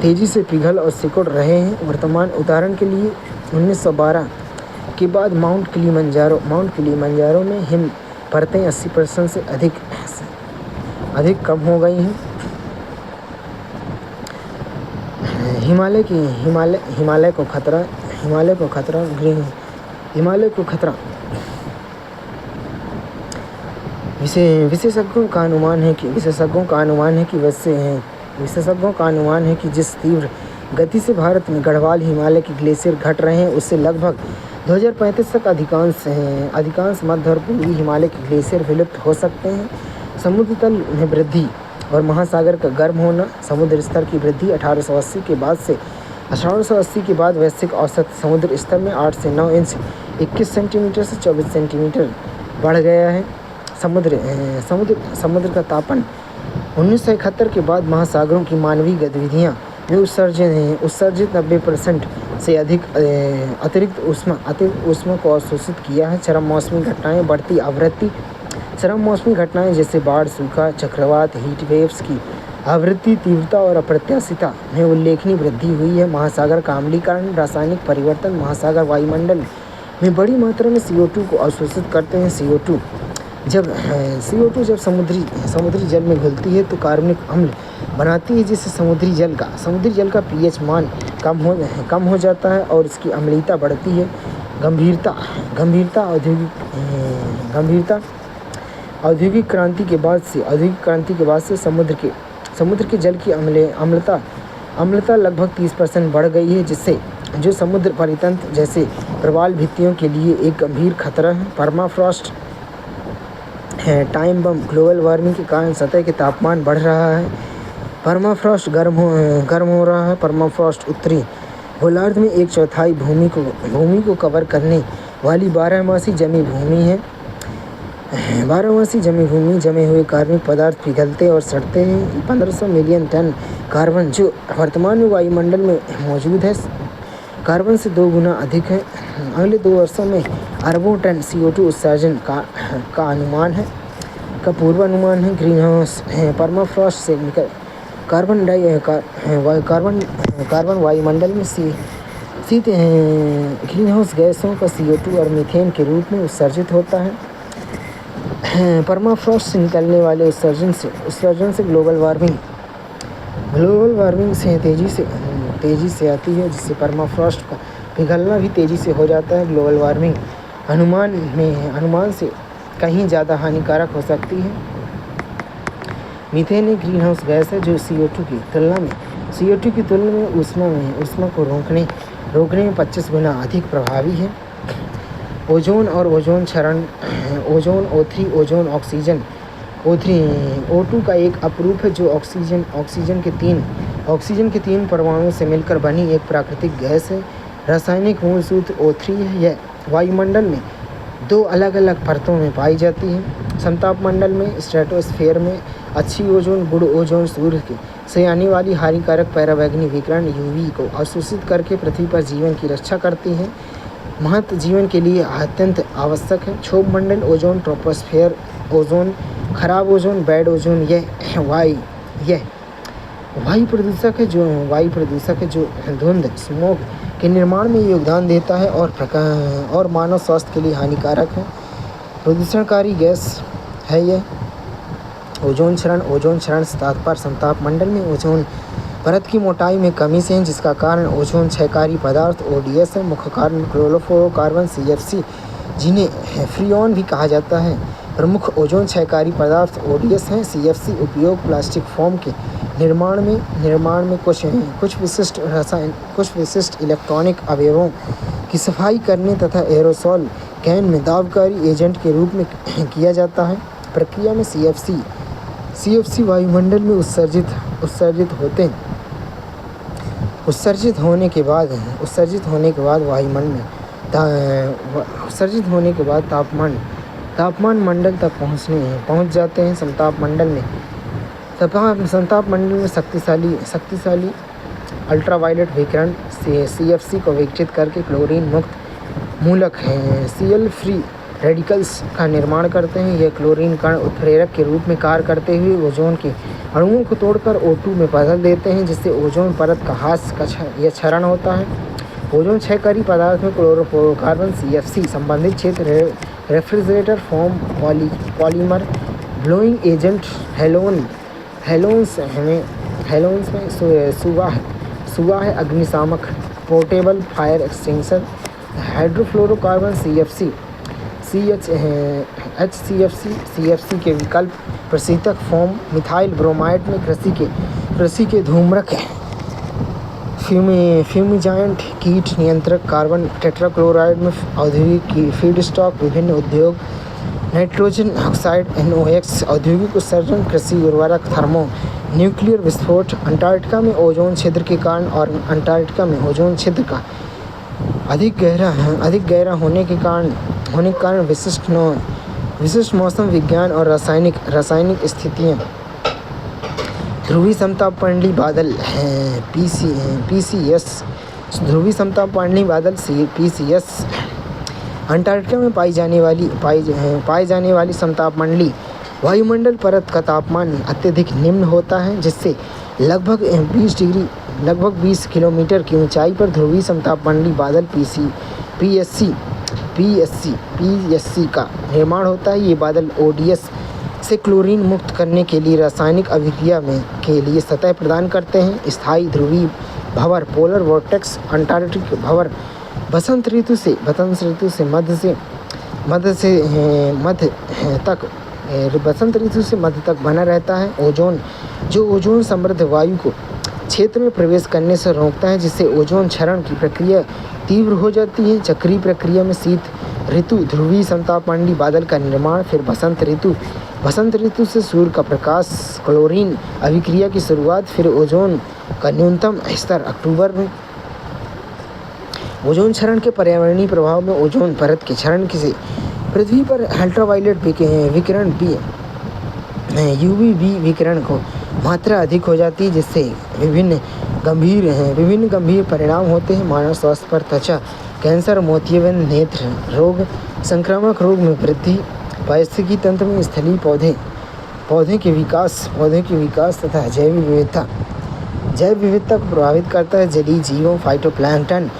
तेज़ी से पिघल और सिकुड़ रहे हैं। वर्तमान उदाहरण के लिए 1912 के बाद माउंट किलिमंजारो में हिम परतें 80% से अधिक कम हो गई हैं। हिमालय को खतरा विशेषज्ञों का अनुमान है कि जिस तीव्र गति से भारत में गढ़वाल हिमालय के ग्लेशियर घट रहे हैं, उससे लगभग 2035 तक अधिकांश मध्य और पूर्वी हिमालय के ग्लेशियर विलुप्त हो सकते हैं। समुद्र तल में वृद्धि और महासागर का गर्म होना। समुद्र स्तर की वृद्धि 1880 के बाद वैश्विक औसत समुद्र स्तर में 8 से 9 इंच 21 सेंटीमीटर से 24 सेंटीमीटर बढ़ गया है। समुद्र का तापन 1971 के बाद महासागरों की मानवीय गतिविधियाँ में उत्सर्जित 90% से अधिक अतिरिक्त ऊष्मा को अवशोषित किया है। चरम मौसमी घटनाएं बढ़ती आवृत्ति। चरम मौसमी घटनाएं जैसे बाढ़, सूखा, चक्रवात, हीट वेव्स की आवृत्ति, तीव्रता और अप्रत्याशितता में उल्लेखनीय वृद्धि हुई है। महासागर का अम्लीकरण, रासायनिक परिवर्तन। महासागर वायुमंडल में बड़ी मात्रा में CO2 को अवशोषित करते हैं। CO2 जब समुद्री जल में घुलती है तो कार्बनिक अम्ल बनाती है, जिससे समुद्री जल का pH मान कम हो जाता है और इसकी अम्लीयता बढ़ती है। गंभीरता औद्योगिक क्रांति के बाद से समुद्र के जल की अम्लता लगभग 30% बढ़ गई है, जो समुद्र परितंत्र जैसे प्रवाल भित्तियों के लिए एक गंभीर खतरा है। Permafrost time bomb. Global warming के कारण सतह के तापमान बढ़ रहा है। परमाफ्रॉस्ट गर्म हो रहा है। परमाफ्रॉस्ट उत्तरी गोलार्ध में 1/4 भूमि को कवर करने वाली बारहमासी जमी भूमि है। जमे हुए कार्बनिक पदार्थ पिघलते और सड़ते हैं। 1500 मिलियन टन कार्बन जो वर्तमान में वायुमंडल में मौजूद है, कार्बन से 2 गुना अधिक है। अगले 2 वर्षों में अरबों टन CO2 उत्सर्जन का अनुमान है। का पूर्वानुमान है। ग्रीन हाउस परमाफ्रॉस्ट से निकल कार्बन वायुमंडल में ग्रीन हाउस गैसों का CO2 और मीथेन के रूप में उत्सर्जित होता है। परमाफ्रॉस्ट से निकलने वाले उत्सर्जन से ग्लोबल वार्मिंग से तेज़ी से आती है, जिससे परमाफ्रॉस्ट का पिघलना भी तेज़ी से हो जाता है। ग्लोबल वार्मिंग अनुमान से कहीं ज़्यादा हानिकारक हो सकती है। मीथेन एक ग्रीन हाउस गैस है जो CO2 की तुलना में ऊष्मा को रोकने में 25 गुना अधिक प्रभावी है। ओजोन और ओजोन क्षरण ozone O3 ozone oxygen O2 का एक अपरूप है जो ऑक्सीजन के तीन परमाणुओं से मिलकर बनी एक प्राकृतिक गैस है। रासायनिक मूल सूत्र O3 है। यह वायुमंडल में 2 अलग-अलग परतों में पाई जाती है। समताप मंडल में स्ट्रेटोस्फीयर में अच्छी ओजोन गुड ओजोन सूर्य से आने वाली हानिकारक पराबैंगनी विकिरण UV को अवशोषित करके पृथ्वी पर जीवन की रक्षा करती है। महत्व जीवन के लिए अत्यंत आवश्यक है। क्षोभ मंडल ओजोन ट्रोपोस्फीयर ओजोन खराब ओजोन बैड ओजोन यह वायु प्रदूषक है जो धुंध स्मोक के निर्माण में योगदान देता है और मानव स्वास्थ्य के लिए हानिकारक है। प्रदूषणकारी गैस है यह। ओजोन क्षरण से तात्पर्य समताप मंडल में ओजोन परत की मोटाई में कमी से है, जिसका कारण ओजोन क्षयकारी पदार्थ ODS है। मुख्य कारण क्लोरोफ्लोरोकार्बन CFC जिन्हें फ्रियोन भी कहा जाता है। प्रमुख ओजोन क्षयकारी पदार्थ ODS हैं। CFC उपयोग प्लास्टिक फोम के निर्माण में कुछ विशिष्ट इलेक्ट्रॉनिक अवयवों की सफाई करने तथा एरोसोल कैन में दाबकारी एजेंट के रूप में किया जाता है। प्रक्रिया में CFC वायुमंडल में उत्सर्जित होने के बाद तापमान मंडल तक पहुंच जाते हैं। समताप मंडल में शक्तिशाली अल्ट्रावायलेट विकिरण CFC को विकसित करके क्लोरीन मुक्त मूलक Cl फ्री रेडिकल्स का निर्माण करते हैं। यह क्लोरीन कण उत्प्रेरक के रूप में कार्य करते हुए ओजोन के अणुओं को तोड़कर O2 में बदल देते हैं, जिससे ओजोन परत का ह्रास या क्षरण होता है। ओजोन क्षयकारी पदार्थ में क्लोरोफ्लोरोकार्बन CFC संबंधित क्षेत्र refrigerator foam polymer blowing agent halons में सुवाह अग्निशामक portable fire extinguisher hydrofluorocarbon CFC के विकल्प प्रशीतक फोम मिथाइल ब्रोमाइड में कृषि के धूम्रक फ्यूमिजाइंट कीट नियंत्रक कार्बन टेट्राक्लोराइड में औद्योगिक फीडस्टॉक विभिन्न उद्योग नाइट्रोजन ऑक्साइड NOx औद्योगिक उत्सर्जन कृषि उर्वरक थर्मो न्यूक्लियर विस्फोट अंटार्कटिका में ओजोन छिद्र के कारण और अंटार्कटिका में ओजोन छिद्र का अधिक गहरा होने के कारण विशिष्ट मौसम विज्ञान और रासायनिक स्थितियाँ ध्रुवीय समताप मंडलीय बादल PCS ध्रुवीय समताप मंडलीय बादल PCS अंटार्कटिका में पाई जाने वाली समताप मंडलीय वायुमंडल परत का तापमान अत्यधिक निम्न होता है, जिससे लगभग 20 किलोमीटर की ऊंचाई पर ध्रुवीय समताप मंडलीय बादल PSC का निर्माण होता है। ये बादल ODS से क्लोरीन मुक्त करने के लिए रासायनिक अभिक्रिया के लिए सतह प्रदान करते हैं। स्थायी ध्रुवीय भंवर पोलर वोर्टेक्स अंटार्कटिक भंवर बसंत ऋतु से मध्य तक बना रहता है। ओजोन समृद्ध वायु को क्षेत्र में प्रवेश करने से रोकता है, जिससे ओजोन क्षरण की प्रक्रिया तीव्र हो जाती है। चक्रीय प्रक्रिया में शीत ऋतु ध्रुवीय समताप मंडलीय बादल का निर्माण, फिर बसंत ऋतु से सूर्य का प्रकाश, क्लोरीन अभिक्रिया की शुरुआत, फिर ओजोन का न्यूनतम स्तर अक्टूबर में। ओजोन क्षरण के पर्यावरणीय प्रभाव में ओजोन परत के क्षरण से पृथ्वी पर अल्ट्रावायलेट विकिरण UVB विकिरण को मात्रा अधिक हो जाती है, जिससे विभिन्न गंभीर परिणाम होते हैं। मानव स्वास्थ्य पर त्वचा कैंसर, मोतियाबिंद नेत्र रोग, संक्रामक रोग में वृद्धि, पारिस्थितिकी तंत्र में स्थलीय पौधे पौधों के विकास तथा जैव विविधता को प्रभावित करता है। जलीय जीवों फाइटोप्लैंक्टन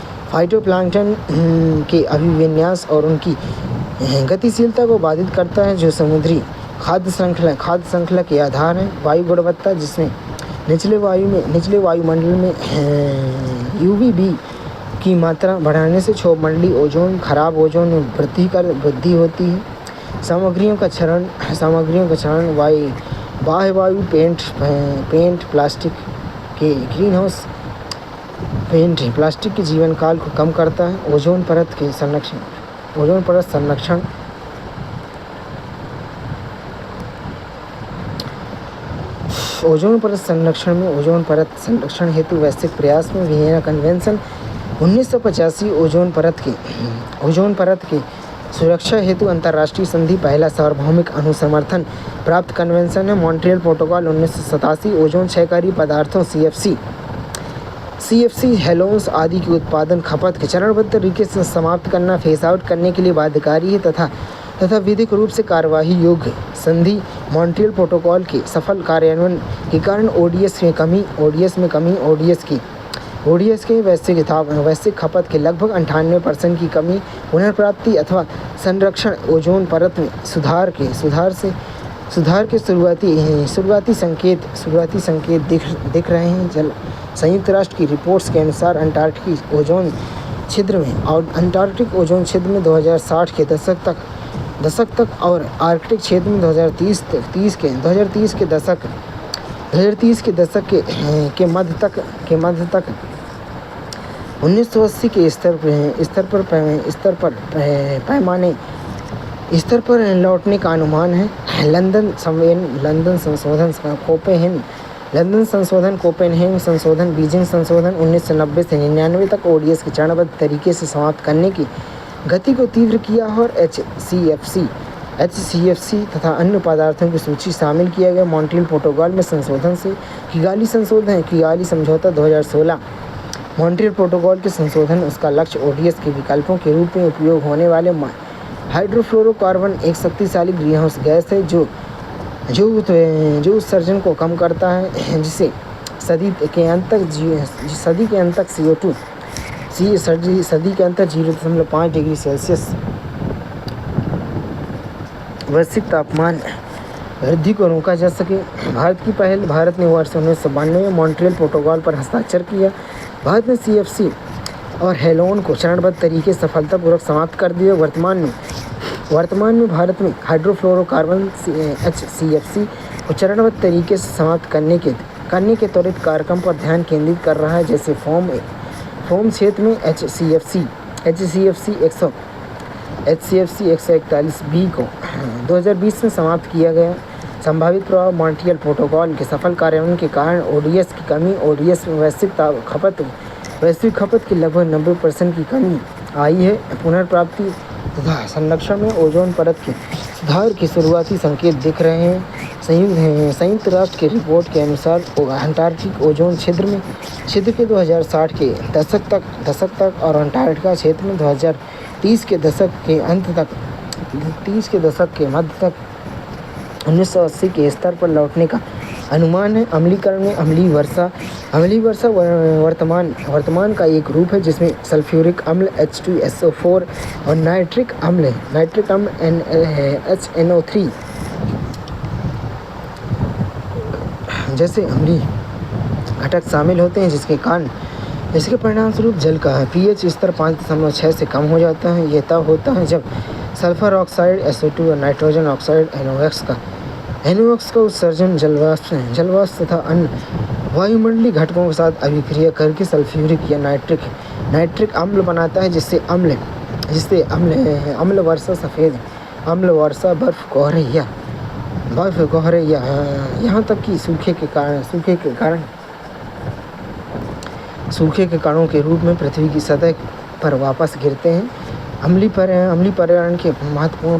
के अभिविन्यास और उनकी गतिशीलता को बाधित करता है, जो समुद्री खाद्य श्रृंखला के आधार है। वायु गुणवत्ता, जिसमें निचले वायुमंडल में यूवीबी की मात्रा बढ़ाने से क्षोभमंडलीय खराब ओजोन में वृद्धि होती है। सामग्रियों का क्षरण बाह्य वायु पेंट प्लास्टिक के जीवन काल को कम करता है। ओजोन परत संरक्षण ओजोन परत संरक्षण हेतु वैश्विक प्रयास में वियना कन्वेंशन 1985 ओजोन परत के सुरक्षा हेतु अंतर्राष्ट्रीय संधि पहला सार्वभौमिक अनुसमर्थन प्राप्त कन्वेंशन है। मॉन्ट्रियल प्रोटोकॉल 1987 ओजोन क्षयकारी पदार्थों CFC हेलोन्स आदि की उत्पादन खपत के चरणबद्ध तरीके से समाप्त करना, फेस आउट करने के लिए बाध्यकारी है तथा विधिक रूप से कार्यवाही योग्य। संधि मॉन्ट्रियल प्रोटोकॉल के सफल कार्यान्वयन के कारण ओडीएस के वैश्विक खपत के लगभग 98% की कमी, पुनर्प्राप्ति अथवा संरक्षण, ओजोन परत में सुधार के शुरुआती संकेत दिख रहे हैं। संयुक्त राष्ट्र की रिपोर्ट्स के अनुसार अंटार्कटिक ओजोन छिद्र में 2060 के दशक तक और आर्कटिक क्षेत्र में 2030 के दशक के मध्य तक 1980 के स्तर पर लौटने का अनुमान है। लंदन संशोधन कोपेनहेगन संशोधन बीजिंग संशोधन 1990 से 99 तक ओडीएस के चरणबद्ध तरीके से समाप्त करने की गति को तीव्र किया और HCFC तथा अन्य पदार्थों की सूची शामिल किया गया। मॉन्ट्रियल प्रोटोकॉल में संशोधन से किगाली समझौता 2016। मॉन्ट्रियल प्रोटोकॉल के संशोधन उसका लक्ष्य ओडीएस के विकल्पों के रूप में उपयोग होने वाले हाइड्रोफ्लोरोकार्बन एक शक्तिशाली ग्रीनहाउस गैस है जो उत्सर्जन को कम करता है, जिसे सदी के अंत तक 0.5 डिग्री सेल्सियस वैश्विक तापमान वृद्धि को रोका जा सके। भारत ने वर्ष 1992 में मॉन्ट्रियल प्रोटोकॉल पर हस्ताक्षर किया। भारत ने CFC और हेलोन को चरणबद्ध तरीके से सफलतापूर्वक समाप्त कर दिया। वर्तमान में भारत में हाइड्रोफ्लोरोकार्बन HCFC को चरणबद्ध तरीके से समाप्त करने के त्वरित कार्यक्रम पर ध्यान केंद्रित कर रहा है, जैसे फोम क्षेत्र में HCFC 141B को 2020 में समाप्त किया गया। संभावित प्रभाव मॉन्ट्रियल प्रोटोकॉल के सफल कार्यान्वयन के कारण ओडीएस की कमी, ओडीएस में वैश्विक खपत की लगभग 90% की कमी आई है। पुनर्प्राप्ति तथा संरक्षण में ओजोन परत के सुधार के शुरुआती संकेत दिख रहे हैं। संयुक्त राष्ट्र की रिपोर्ट के अनुसार अंटार्कटिक ओजोन छिद्र के 2060 के दशक तक और अंटार्कटिका क्षेत्र में 2030 के दशक के मध्य तक 1980 के स्तर पर लौटने का अनुमान है। अम्लीकरण में अम्लीय वर्षा वर्तमान का एक रूप है, जिसमें सल्फ्यूरिक अम्ल H2SO4 और नाइट्रिक अम्ल HNO3 जैसे अम्लीय घटक शामिल होते हैं, जिसके परिणामस्वरूप जल का pH स्तर 5.6 से कम हो जाता है। यह तब होता है जब सल्फर ऑक्साइड SO2 और नाइट्रोजन ऑक्साइड NOx का उत्सर्जन जलवाष्प तथा अन्य वायुमंडलीय घटकों के साथ अभिक्रिया करके सल्फ्यूरिक या नाइट्रिक अम्ल बनाता है, जिससे अम्ल वर्षा सफ़ेद अम्ल वर्षा बर्फ कोहरे या यहाँ तक कि सूखे के कणों के रूप में पृथ्वी की सतह पर वापस गिरते हैं। अम्लीय पर्यावरण के महत्वपूर्ण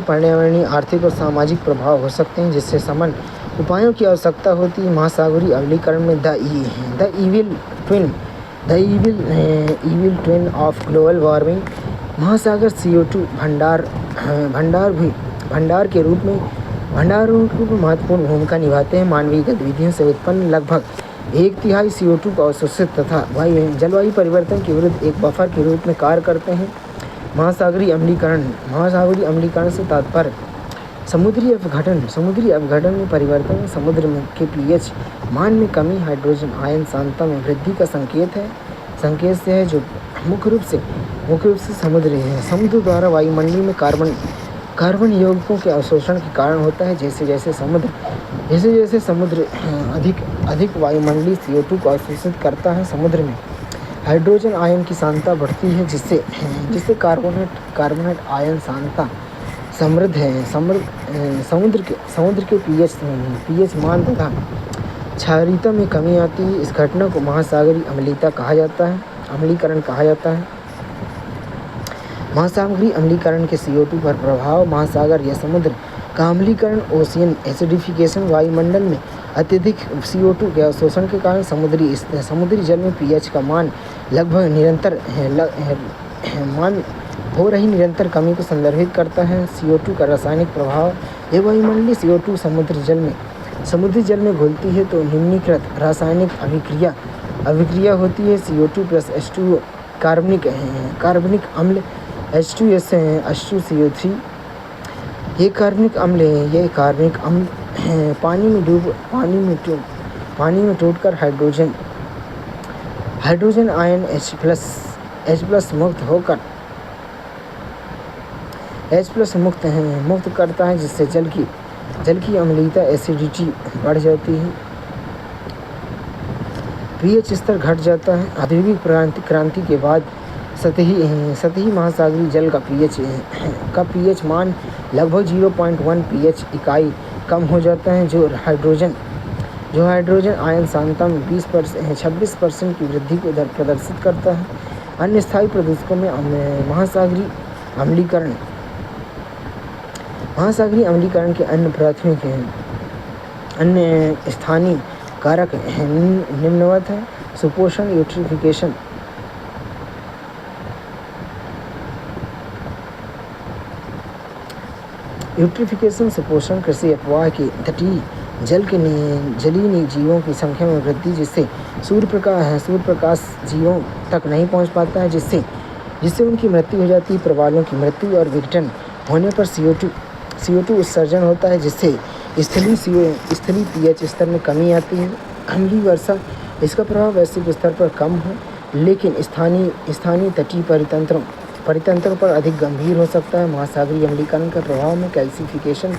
पर्यावरणीय, आर्थिक और सामाजिक प्रभाव हो सकते हैं, जिससे समन उपायों की आवश्यकता होती है। महासागरीय अम्लीकरण में the evil twin of global warming, महासागर CO2 भंडार के रूप में भंडारों की महत्वपूर्ण भूमिका निभाते हैं। मानवीय गतिविधियों से उत्पन्न लगभग 1/3 CO2 को अवशोषित तथा जलवायु परिवर्तन के विरुद्ध एक बफर के रूप में कार्य करते हैं। महासागरीय अम्लीकरण से तात्पर्य समुद्री अपघटन में परिवर्तन, समुद्र के pH मान में कमी, हाइड्रोजन आयन सांद्रता में वृद्धि का संकेत से है, जो मुख्य रूप से समुद्र द्वारा वायुमंडल में कार्बन यौगिकों के अवशोषण के कारण होता है। जैसे जैसे समुद्र अधिक वायुमंडलीय CO2 को अवशोषित करता है, समुद्र में हाइड्रोजन आयन की सांद्रता बढ़ती है, जिससे कार्बोनेट आयन सांद्रता समृद्ध है। समुद्र के pH मान तथा क्षारीयता में कमी आती है। इस घटना को महासागरीय अम्लीकरण कहा जाता है। महासागरीय अम्लीकरण के CO2 पर प्रभाव। महासागर या समुद्र का अम्लीकरण, ओशियन एसिडिफिकेशन, वायुमंडल में अत्यधिक CO2 के अवशोषण के कारण समुद्री जल में pH का मान हो रही निरंतर कमी को संदर्भित करता है। CO2 का रासायनिक प्रभाव। वायुमंडलीय CO2 समुद्री जल में घुलती है तो निम्नलिखित रासायनिक अभिक्रिया होती है। CO2 + H2O कार्बनिक अम्ल H2CO3। ये कार्बनिक अम्ल पानी में टूटकर हाइड्रोजन आयन H+ मुक्त करता है, जिससे जल की अम्लीयता एसिडिटी बढ़ जाती है, pH स्तर घट जाता है। औद्योगिक क्रांति के बाद सतही महासागरीय जल का pH मान लगभग 0.1 pH इकाई कम हो जाता है, जो हाइड्रोजन आयन सांद्रता में 26% की वृद्धि को प्रदर्शित करता है। अन्य स्थायी प्रदूषकों में महासागरीय अम्लीकरण के अन्य स्थानीय कारक निम्नवत हैं। सुपोषण, यूट्रिफिकेशन सुपोषण, कृषि अपवाह के तटीय जलीय जीवों की संख्या में वृद्धि, जिससे सूर्य प्रकाश जीवों तक नहीं पहुंच पाता है, जिससे उनकी मृत्यु हो जाती है। प्रवालों की मृत्यु और विघटन होने पर CO2 उत्सर्जन होता है, जिससे स्थलीय pH स्तर में कमी आती है। अम्लीय वर्षा, इसका प्रभाव वैश्विक स्तर पर कम है, लेकिन स्थानीय तटीय परितंत्रों पर अधिक गंभीर हो सकता है। महासागरीय अम्लीकरण के प्रभाव में कैल्सिफिकेशन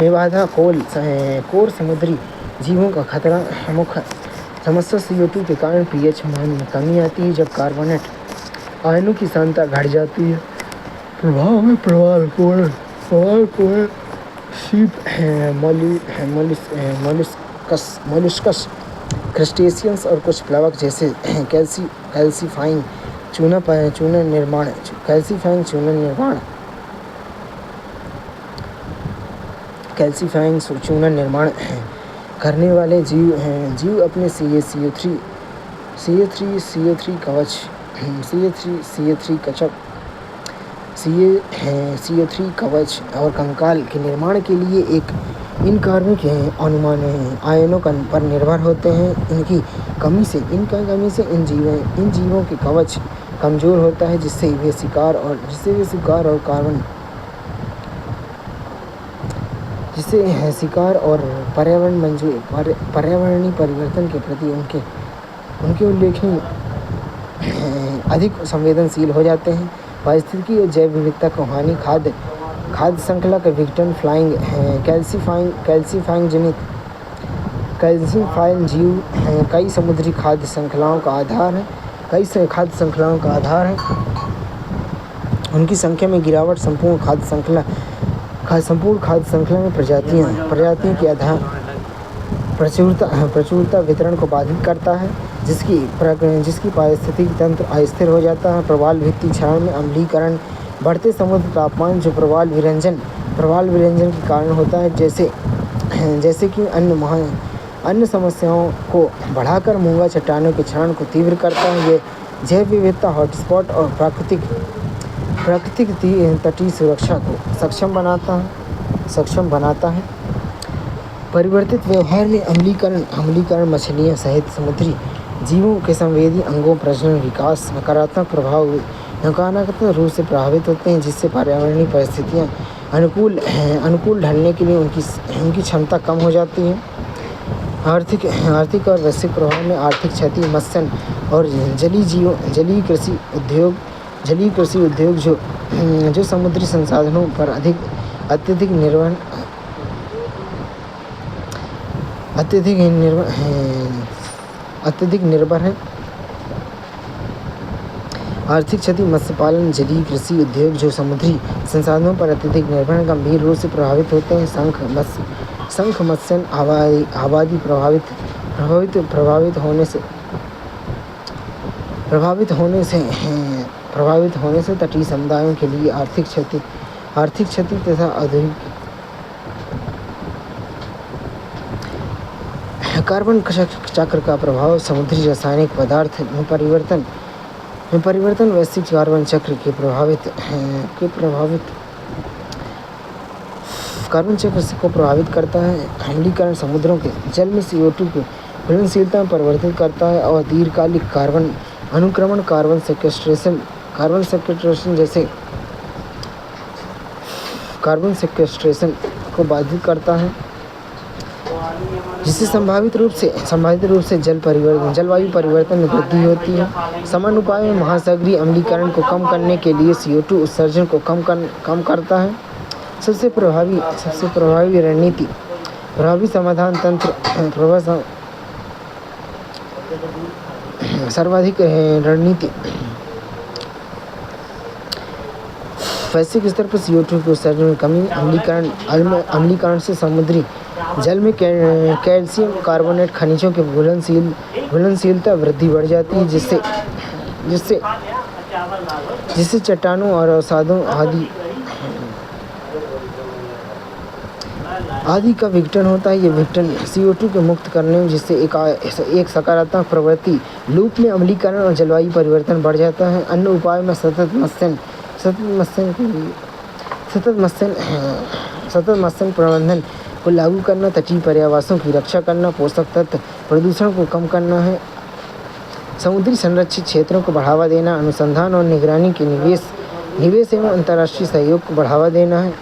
में बाधा, कोर समुद्री जीवों का खतरा मुख्य समस्या। CO2 के कारण pH मान में कमी आती है, जब कार्बोनेट आयनों की सांद्रता घट जाती है। प्रभाव में प्रवाल कोरल, सीप, मोलस्कस, क्रस्टेशियंस और कुछ प्लवक जैसे कैल्सीफाइंग चूना निर्माण करने वाले जीव अपने CO3 कवच और कंकाल के निर्माण के लिए इन कार्बनिक आयनों पर निर्भर होते हैं। इनकी कमी से इन जीवों के कवच कमजोर होता है, जिससे वे शिकार और पर्यावरणीय परिवर्तन के प्रति उनके उल्लेखनीय अधिक संवेदनशील हो जाते हैं। पारिस्थितिकी और जैव विविधता को हानि, खाद्य श्रृंखला का विघटन, कैल्सीफाइन जीव कई समुद्री खाद्य श्रृंखलाओं का आधार है। उनकी संख्या में गिरावट संपूर्ण खाद्य श्रृंखला में प्रजातियों की प्रचुरता वितरण को बाधित करता है, जिसकी पारिस्थितिकी तंत्र अस्थिर हो जाता है। प्रवाल भित्ति क्षरण में अम्लीकरण, बढ़ते समुद्र तापमान जो प्रवाल विरंजन के कारण होता है, जैसे कि अन्य समस्याओं को बढ़ाकर मूंगा चट्टानों के क्षरण को तीव्र करता है। ये जैव विविधता हॉटस्पॉट और प्राकृतिक तटीय सुरक्षा को सक्षम बनाता है। परिवर्तित व्यवहार में अम्लीकरण मछलियाँ सहित समुद्री जीवों के संवेदी अंगों प्रजनन विकास नकारात्मक रूप से प्रभावित होते हैं, जिससे पर्यावरणीय परिस्थितियाँ अनुकूल ढलने के लिए उनकी क्षमता कम हो जाती है। आर्थिक और वैश्विक प्रभाव में आर्थिक क्षति, मत्स्य और जलीय कृषि उद्योग जो समुद्री संसाधनों पर अत्यधिक निर्भर है। आर्थिक क्षति, मत्स्य पालन, जलीय कृषि उद्योग जो समुद्री संसाधनों पर अत्यधिक निर्भर हैं, गंभीर रूप से प्रभावित होते हैं। शंख मत्स्य आबादी प्रभावित होने से तटीय समुदायों के लिए आर्थिक क्षति तथा कार्बन चक्र का प्रभाव, समुद्री रासायनिक पदार्थ में परिवर्तन वैश्विक कार्बन चक्र के को प्रभावित करता है। अम्लीकरण समुद्रों के जल में CO2 को घुलनशीलता में परिवर्तित करता है और दीर्घकालिक कार्बन सेक्वेस्ट्रेशन को बाधित करता है, जिससे संभावित रूप से जलवायु परिवर्तन में वृद्धि होती है। समानुपाय में महासागरीय अम्लीकरण को कम करने के लिए CO2 उत्सर्जन को कम करता है। सबसे प्रभावी रणनीति, प्रभावी समाधान तंत्र, सर्वाधिक रणनीति वैश्विक स्तर पर CO2 के उत्सर्जन में कमी, अम्लीकरण से समुद्री जल में कैल्शियम कार्बोनेट खनिजों के घुलनशीलता वृद्धि बढ़ जाती है, जिससे चट्टानों और अवसादों आदि का विघटन होता है। ये विघटन CO2 के मुक्त करने में, जिससे एक सकारात्मक प्रवृत्ति लूप में अम्लीकरण और जलवायु परिवर्तन बढ़ जाता है। अन्य उपाय में सतत मत्स्य प्रबंधन को लागू करना, तटीय पर्यावासों की रक्षा करना, पोषक तत्व प्रदूषण को कम करना है। समुद्री संरक्षित क्षेत्रों को बढ़ावा देना, अनुसंधान और निगरानी के निवेश एवं अंतर्राष्ट्रीय सहयोग को बढ़ावा देना है।